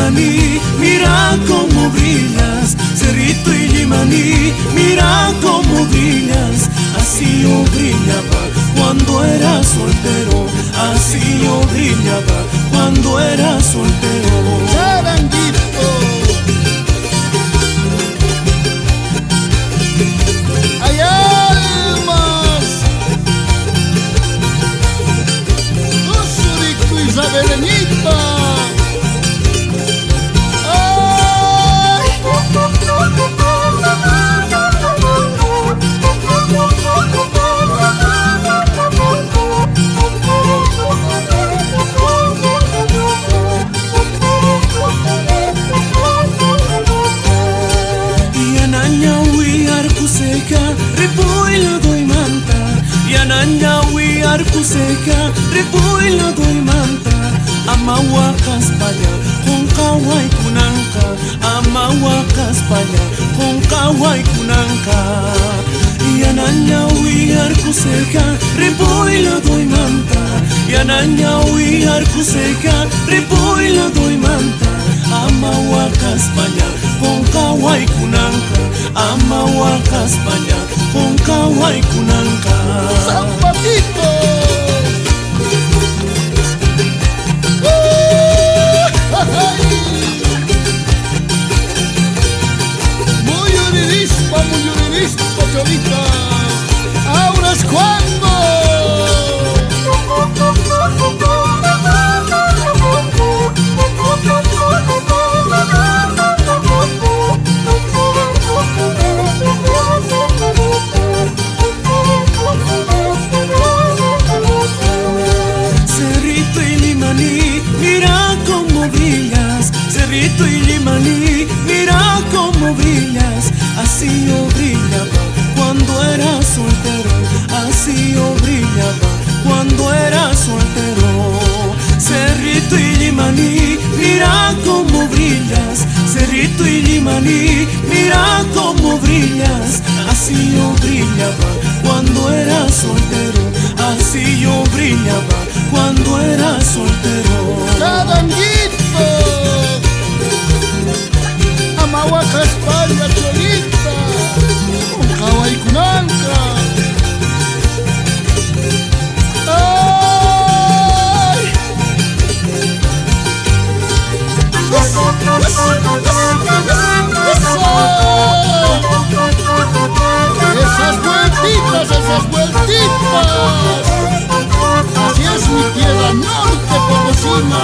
Limaní, mira cómo brillas. Cerrito y Limaní, mira cómo brillas. Así yo brillaba cuando era soltero, así yo brillaba cuando era soltero. Charanguito, hay almas, Usuricto y Isabeleñita. Repuila doy manta, Yananyawi arkuseka, repuila doy manta. Amawakas paya, kung kaway kunangka. Amawakas paya, kung kaway kunangka. Yananyawi arkuseka, repuila doy manta. Yananyawi arkuseka, repuila doy manta. Amawakas paya, kung kaway kunangka. Amawakas paya, kung kaway kunangka. Zapatito, muy uririspa, cholita. Ahora es cuando mira cómo brillas. Cerrito y Limaní, mira cómo brillas. Así yo brillaba cuando era soltero, así yo brillaba cuando era soltero. Cerrito y Limaní, mira cómo brillas. Cerrito y Limaní, mira cómo brillas. Así yo brillaba cuando era soltero, así yo brillaba cuando era soltero. Charanguito, Amahuacas paya, cholita, un kaway kunanka. Ay, esas vueltitas. Así es mi tierra norte potosina.